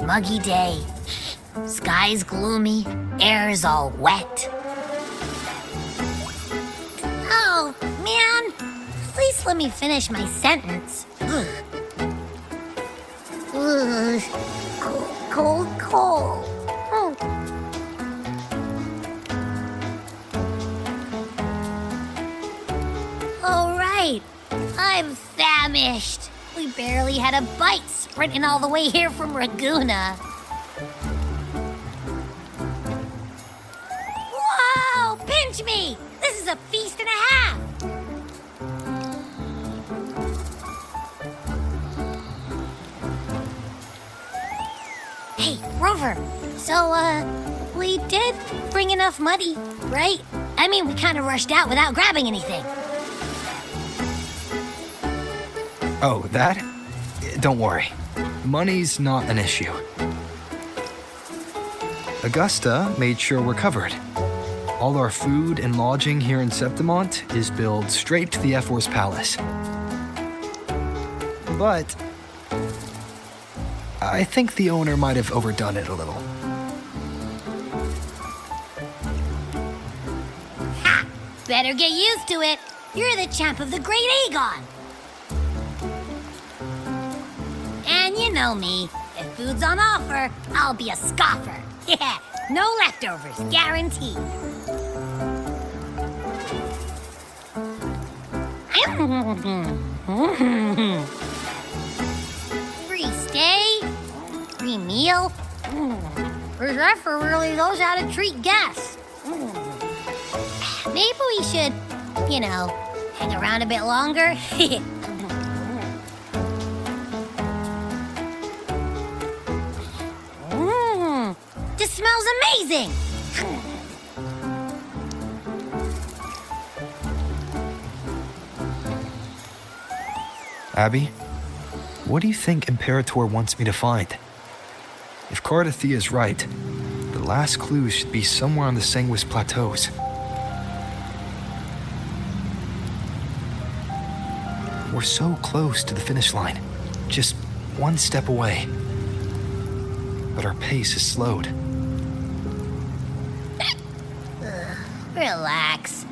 muggy day. Sky's gloomy, air's all wet. Oh, man. Please let me finish my sentence. Ugh. Ugh. Cold, cold. Oh. All right. I'm famished. We barely had a bite sprinting all the way here from Ragusa. Whoa! Pinch me! This is a feast and a half! Hey, Rover. So, we did bring enough money, right? I mean, we kind of rushed out without grabbing anything. Oh, that? Don't worry. Money's not an issue. Augusta made sure we're covered. All our food and lodging here in Septimont is billed straight to the Ephor's palace. But I think the owner might have overdone it a little. Ha! Better get used to it. You're the champ of the Great Agon. And you know me. If food's on offer, I'll be a scoffer. Yeah, no leftovers, guaranteed. Free stay, free meal. This Ephor really knows how to treat guests. Maybe we should, hang around a bit longer. This smells amazing! Abby, what do you think Imperator wants me to find? If Cardathia is right, the last clue should be somewhere on the Sanguis Plateaus. We're so close to the finish line, just one step away. But our pace is slowed. Relax.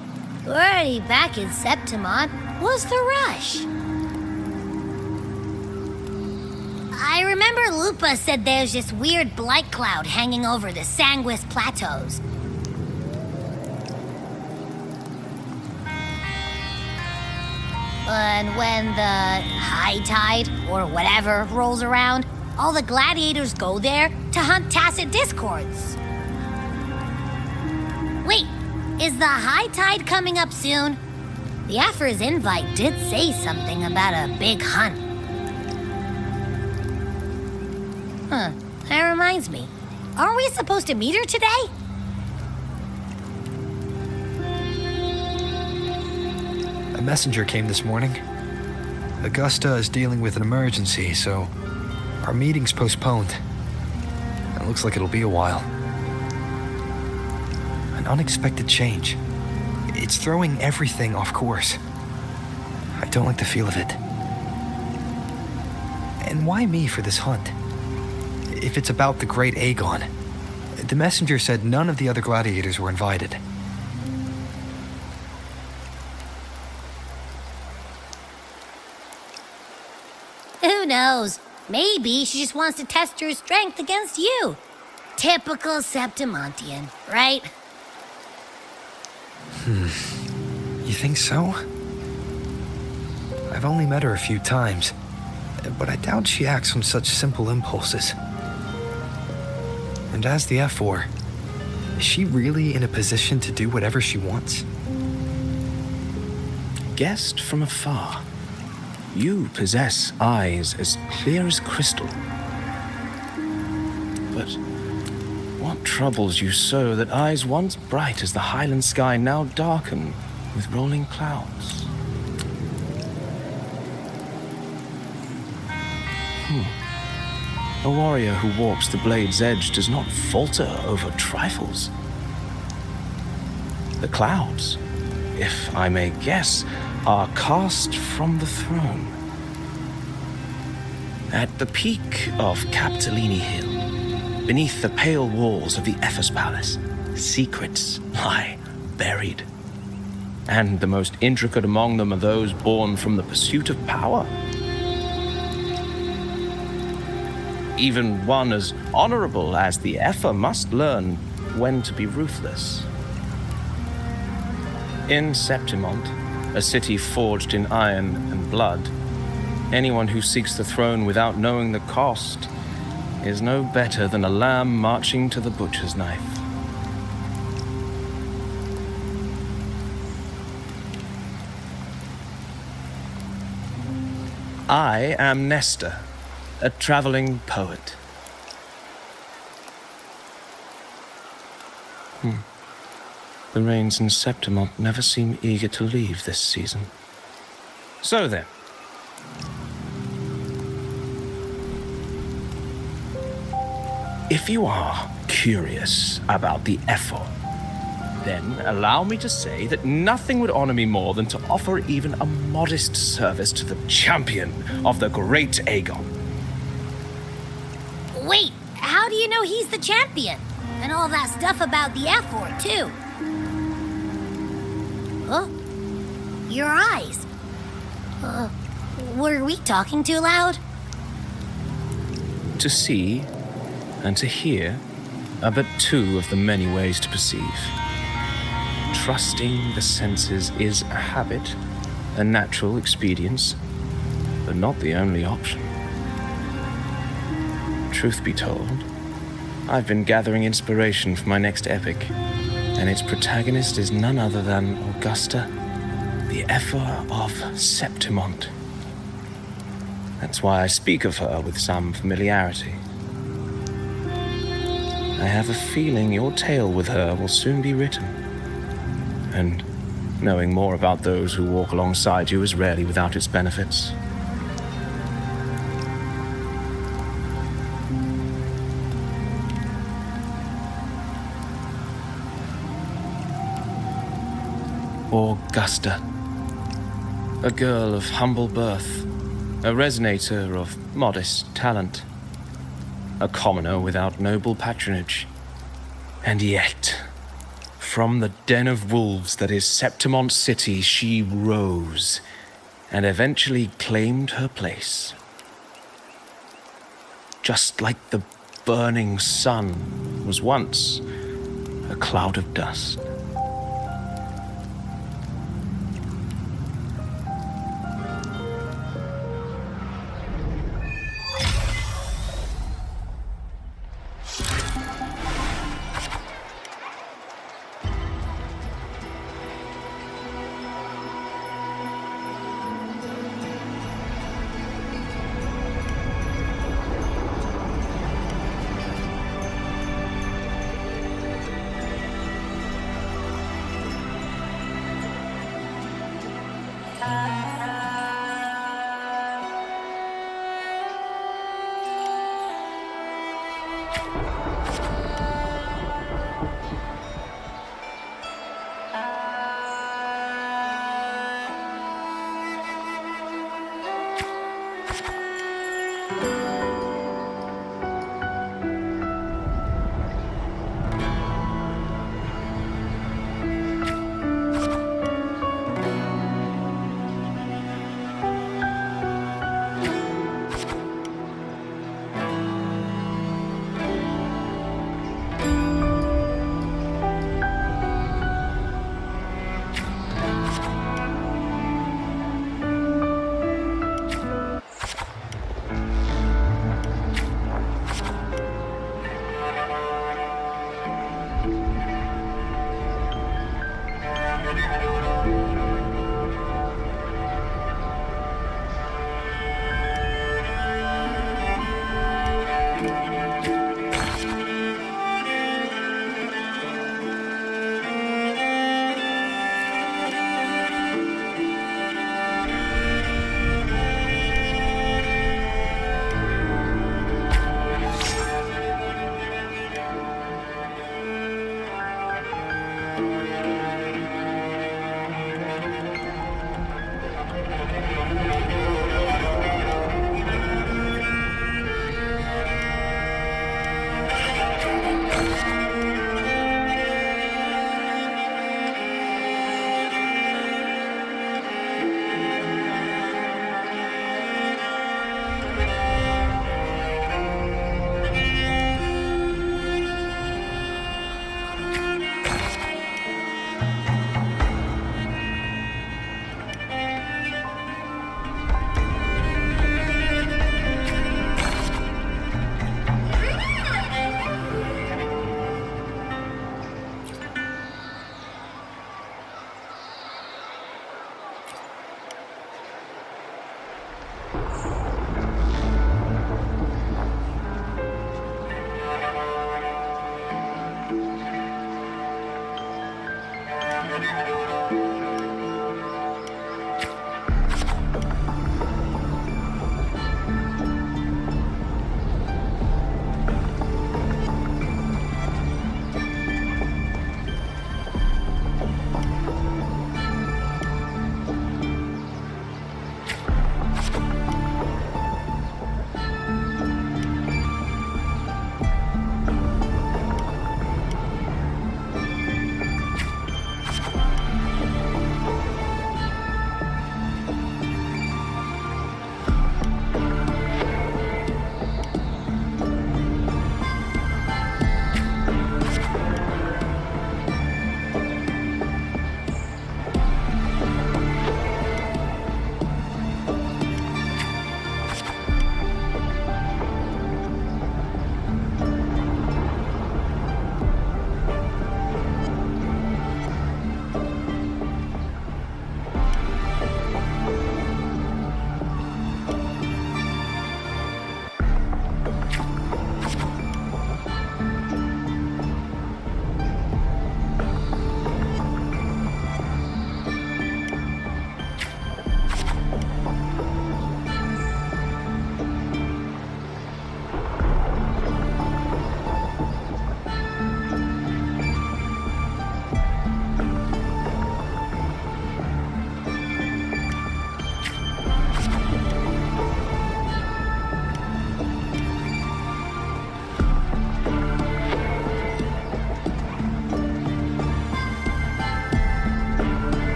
We're already back in Septimont. What's the rush? I remember Lupa said there's this weird blight cloud hanging over the Sanguis Plateaus. And when the high tide, or whatever, rolls around, all the gladiators go there to hunt tacit discords. Wait, is the high tide coming up soon? The Ephor's invite did say something about a big hunt. Huh, that reminds me. Aren't we supposed to meet her today? A messenger came this morning. Augusta is dealing with an emergency, so our meeting's postponed. It looks like it'll be a while. An unexpected change. It's throwing everything off course. I don't like the feel of it. And why me for this hunt? If it's about the Great Agon, the messenger said none of the other gladiators were invited. Who knows? Maybe she just wants to test her strength against you. Typical Septimontian, right? You think so? I've only met her a few times, but I doubt she acts on such simple impulses. And as the Ephor, is she really in a position to do whatever she wants? Guessed from afar, you possess eyes as clear as crystal. But what troubles you so that eyes once bright as the highland sky now darken with rolling clouds? A warrior who walks the blade's edge does not falter over trifles. The clouds, if I may guess, are cast from the throne. At the peak of Capitolini Hill, beneath the pale walls of the Ephor's palace, secrets lie buried. And the most intricate among them are those born from the pursuit of power. Even one as honorable as the Ephor must learn when to be ruthless. In Septimont, a city forged in iron and blood, anyone who seeks the throne without knowing the cost is no better than a lamb marching to the butcher's knife. I am Nestor, a traveling poet. The rains in Septimont never seem eager to leave this season. So then, if you are curious about the Ephor, then allow me to say that nothing would honor me more than to offer even a modest service to the champion of the Great Agon. Wait, how do you know he's the champion? And all that stuff about the Ephor, too? Huh? Your eyes. Were we talking too loud? To see and to hear are but two of the many ways to perceive. Trusting the senses is a habit, a natural expedience, but not the only option. Truth be told, I've been gathering inspiration for my next epic, and its protagonist is none other than Augusta, the Ephor of Septimont. That's why I speak of her with some familiarity. I have a feeling your tale with her will soon be written. And knowing more about those who walk alongside you is rarely without its benefits. Augusta, a girl of humble birth, a resonator of modest talent, a commoner without noble patronage, and yet, from the den of wolves that is Septimont City, she rose and eventually claimed her place. Just like the burning sun was once a cloud of dust.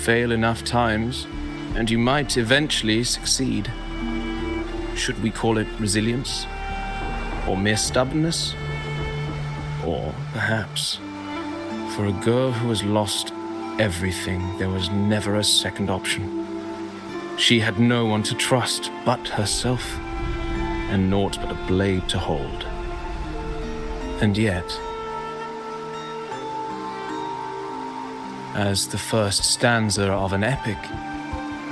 fail enough times, and you might eventually succeed. Should we call it resilience? Or mere stubbornness? Or perhaps, for a girl who has lost everything, there was never a second option. She had no one to trust but herself, and naught but a blade to hold. And yet, as the first stanza of an epic,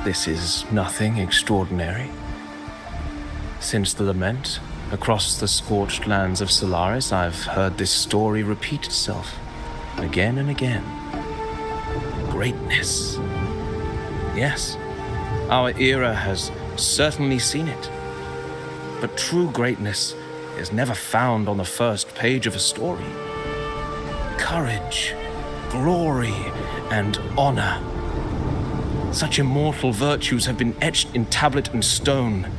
this is nothing extraordinary. Since the lament, across the scorched lands of Solaris, I've heard this story repeat itself, again and again. Greatness. Yes, our era has certainly seen it. But true greatness is never found on the first page of a story. Courage, glory, and honor. Such immortal virtues have been etched in tablet and stone.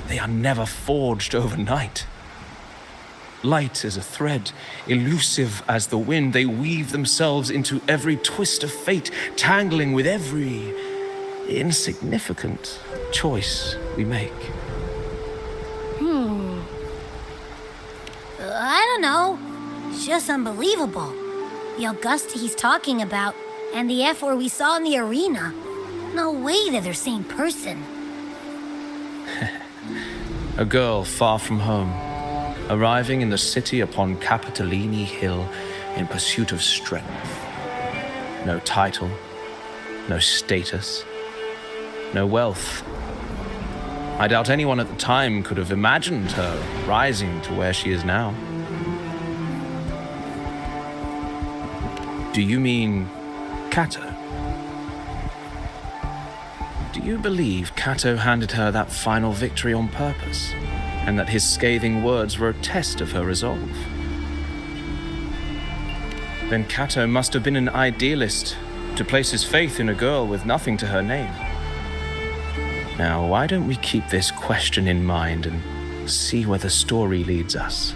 They are never forged overnight. Light as a thread, elusive as the wind, they weave themselves into every twist of fate, tangling with every insignificant choice we make. I don't know. It's just unbelievable. The Augusta he's talking about, and the Ephor we saw in the arena. No way they're the same person. A girl far from home, arriving in the city upon Capitolini Hill in pursuit of strength. No title, no status, no wealth. I doubt anyone at the time could have imagined her rising to where she is now. Do you mean Cato? Do you believe Cato handed her that final victory on purpose, and that his scathing words were a test of her resolve? Then Cato must have been an idealist to place his faith in a girl with nothing to her name. Now, why don't we keep this question in mind and see where the story leads us?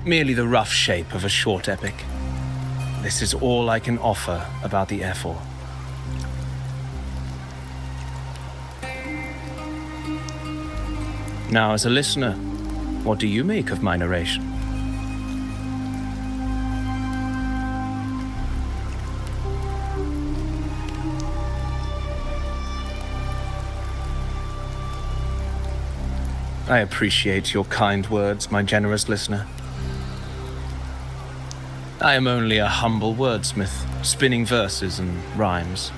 merely the rough shape of a short epic. This is all I can offer about the Ephor. Now, as a listener, what do you make of my narration? I appreciate your kind words, my generous listener. I am only a humble wordsmith, spinning verses and rhymes.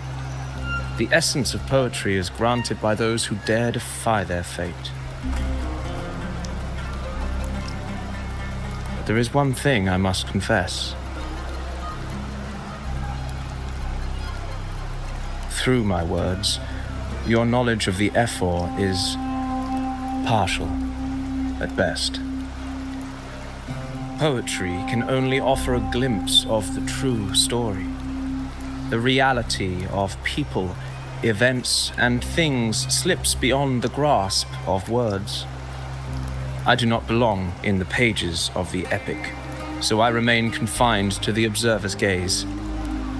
The essence of poetry is granted by those who dare defy their fate. But there is one thing I must confess. Through my words, your knowledge of the Ephor is partial, at best. Poetry can only offer a glimpse of the true story, the reality of people, events, and things slips beyond the grasp of words. I do not belong in the pages of the epic, so I remain confined to the observer's gaze.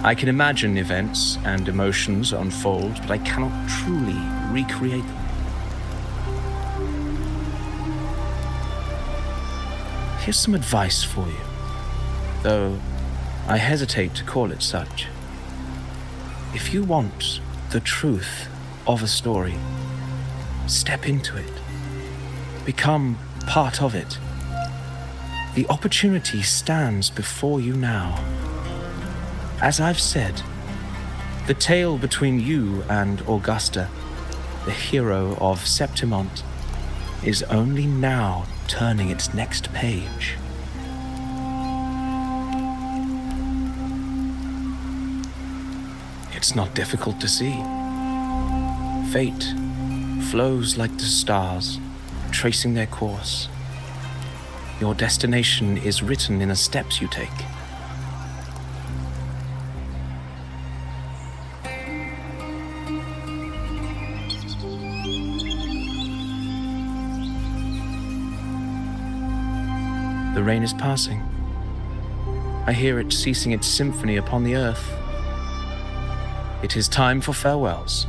I can imagine events and emotions unfold, but I cannot truly recreate them. Here's some advice for you, though I hesitate to call it such. If you want the truth of a story, step into it. Become part of it. The opportunity stands before you now. As I've said, the tale between you and Augusta, the hero of Septimont, is only now turning its next page. It's not difficult to see. Fate flows like the stars, tracing their course. Your destination is written in the steps you take. The rain is passing. I hear it ceasing its symphony upon the earth. It is time for farewells.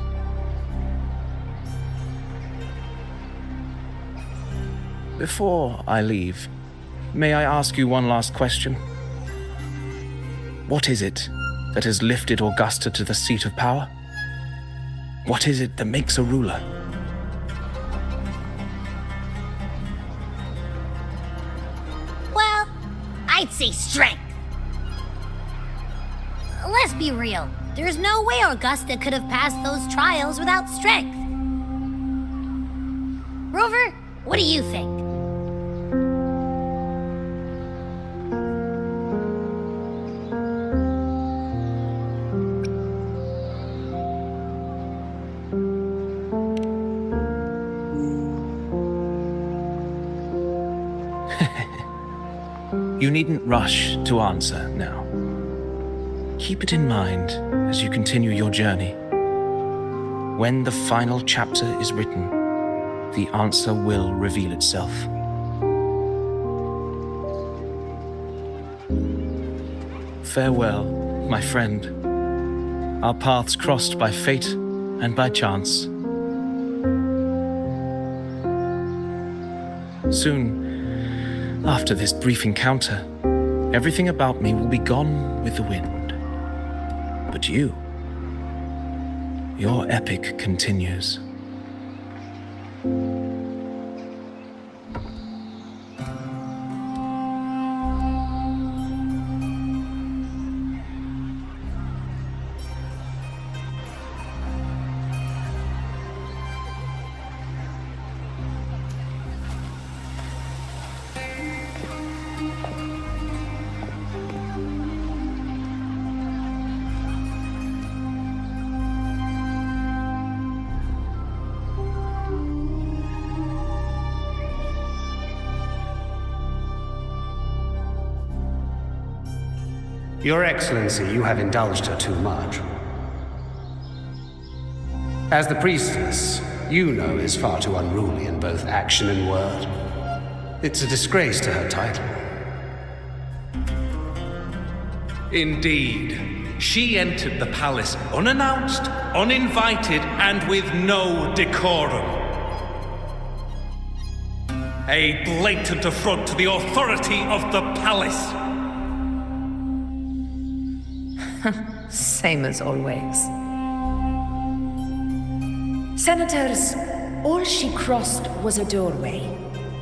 Before I leave, may I ask you one last question? What is it that has lifted Augusta to the seat of power? What is it that makes a ruler? I'd say strength. Let's be real. There's no way Augusta could have passed those trials without strength. Rover, what do you think? You needn't rush to answer now. Keep it in mind as you continue your journey. When the final chapter is written, the answer will reveal itself. Farewell, my friend. Our paths crossed by fate and by chance. Soon, after this brief encounter, everything about me will be gone with the wind. But you, your epic continues. Your Excellency, you have indulged her too much. As the priestess, you know is far too unruly in both action and word. It's a disgrace to her title. Indeed. She entered the palace unannounced, uninvited, and with no decorum. A blatant affront to the authority of the palace. Same as always. Senators, all she crossed was a doorway.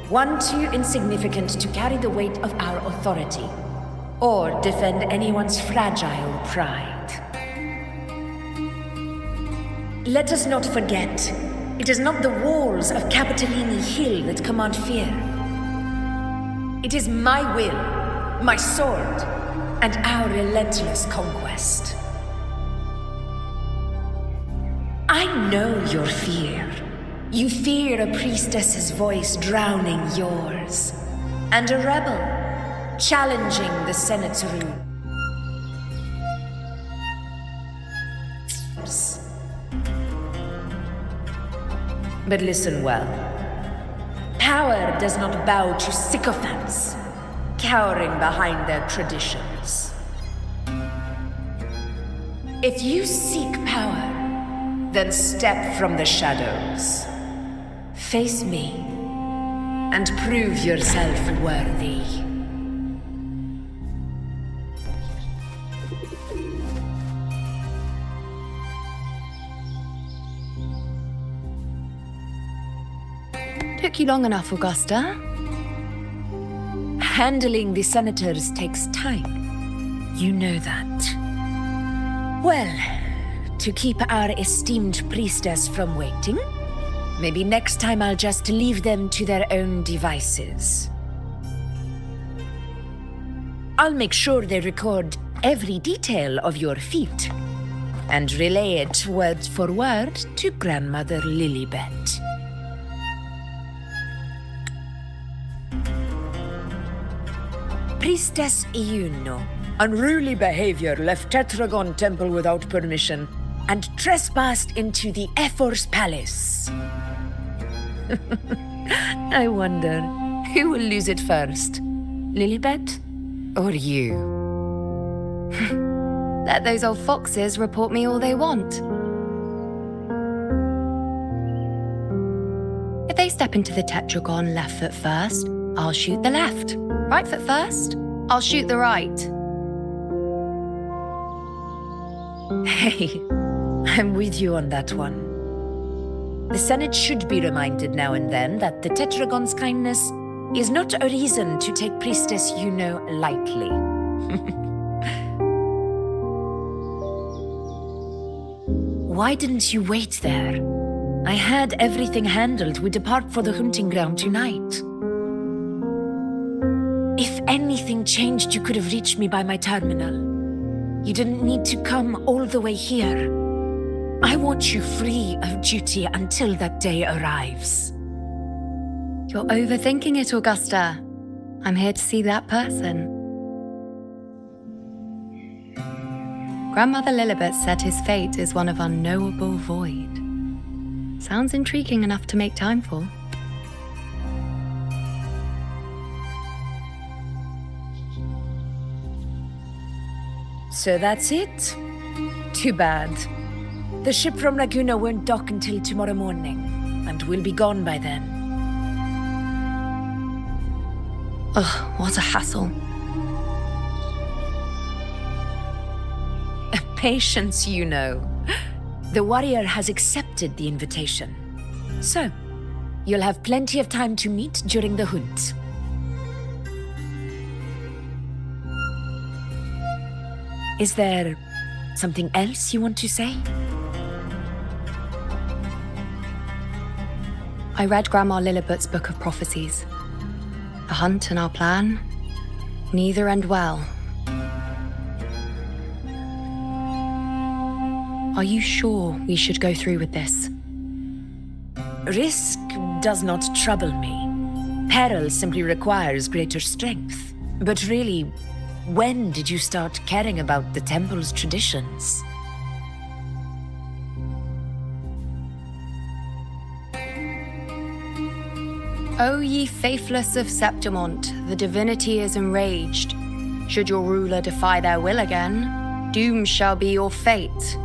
One too insignificant to carry the weight of our authority, or defend anyone's fragile pride. Let us not forget, it is not the walls of Capitolini Hill that command fear. It is my will, my sword, and our relentless conquest. I know your fear. You fear a priestess's voice drowning yours, and a rebel challenging the Senate's rule. But listen well. Power does not bow to sycophants, cowering behind their traditions. If you seek power, then step from the shadows. Face me, and prove yourself worthy. Took you long enough, Augusta. Handling the senators takes time. You know that. Well, to keep our esteemed priestess from waiting, maybe next time I'll just leave them to their own devices. I'll make sure they record every detail of your feat and relay it word for word to Grandmother Lilibet. Priestess Iuno. Unruly behavior left Tetragon Temple without permission and trespassed into the Ephor's palace. I wonder, who will lose it first? Lilibet or you? Let those old foxes report me all they want. If they step into the Tetragon left foot first, I'll shoot the left. Right foot first, I'll shoot the right. Hey, I'm with you on that one. The Senate should be reminded now and then that the Tetragon's kindness is not a reason to take Priestess Yuno lightly. Why didn't you wait there? I had everything handled. We depart for the hunting ground tonight. If anything changed, you could have reached me by my terminal. You didn't need to come all the way here. I want you free of duty until that day arrives. You're overthinking it, Augusta. I'm here to see that person. Grandmother Lilibet said his fate is one of unknowable void. Sounds intriguing enough to make time for. So that's it? Too bad. The ship from Laguna won't dock until tomorrow morning, and we'll be gone by then. Ugh, what a hassle. Patience, you know. The warrior has accepted the invitation. So, you'll have plenty of time to meet during the hunt. Is there something else you want to say? I read Grandma Lilibet's Book of Prophecies. The hunt and our plan, neither end well. Are you sure we should go through with this? Risk does not trouble me. Peril simply requires greater strength. But really, when did you start caring about the temple's traditions? O ye faithless of Septimont, the divinity is enraged. Should your ruler defy their will again, doom shall be your fate.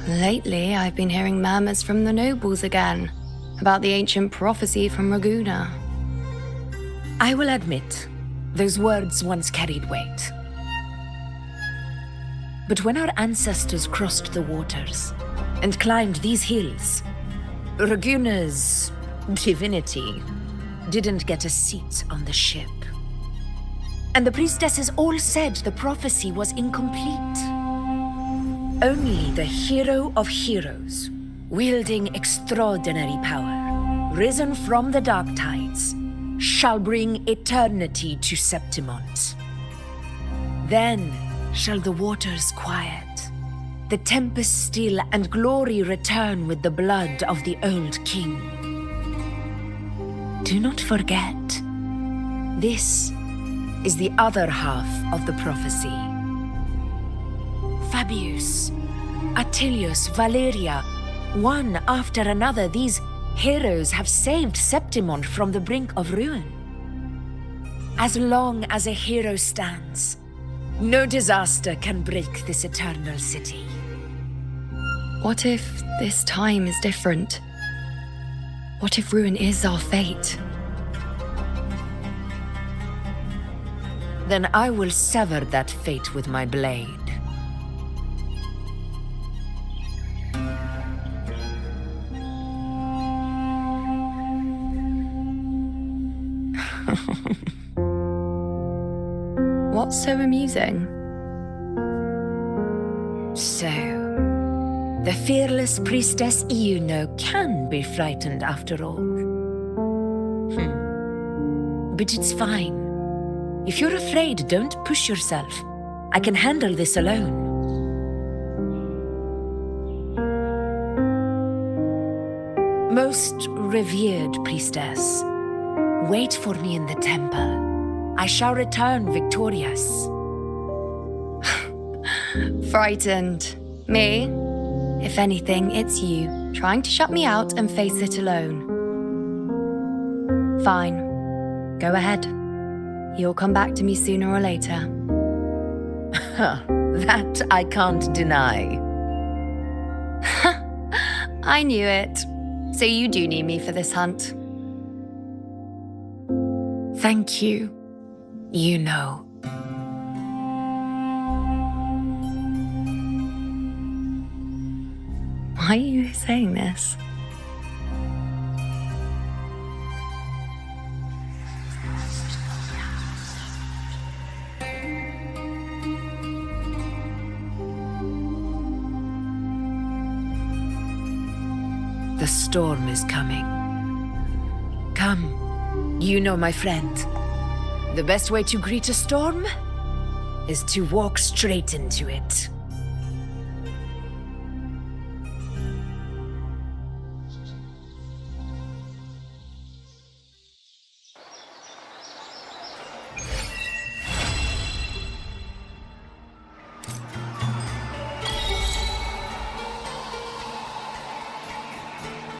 Lately, I've been hearing murmurs from the nobles again about the ancient prophecy from Raguna. I will admit, those words once carried weight. But when our ancestors crossed the waters and climbed these hills, Raguna's divinity didn't get a seat on the ship. And the priestesses all said the prophecy was incomplete. Only the hero of heroes, wielding extraordinary power, risen from the dark tides, shall bring eternity to Septimont. Then shall the waters quiet, the tempest still, and glory return with the blood of the old king. Do not forget, this is the other half of the prophecy. Fabius, Attilius, Valeria, one after another, these heroes have saved Septimont from the brink of ruin. As long as a hero stands, no disaster can break this eternal city. What if this time is different? What if ruin is our fate? Then I will sever that fate with my blade. What's so amusing? So, the fearless priestess Iuno can be frightened after all. But it's fine. If you're afraid, don't push yourself. I can handle this alone. Most revered priestess, wait for me in the temple. I shall return victorious. Frightened. Me? If anything, it's you, trying to shut me out and face it alone. Fine. Go ahead. You'll come back to me sooner or later. That I can't deny. I knew it. So you do need me for this hunt. Thank you. You know. Why are you saying this? The storm is coming. Come, you know my friend. The best way to greet a storm is to walk straight into it.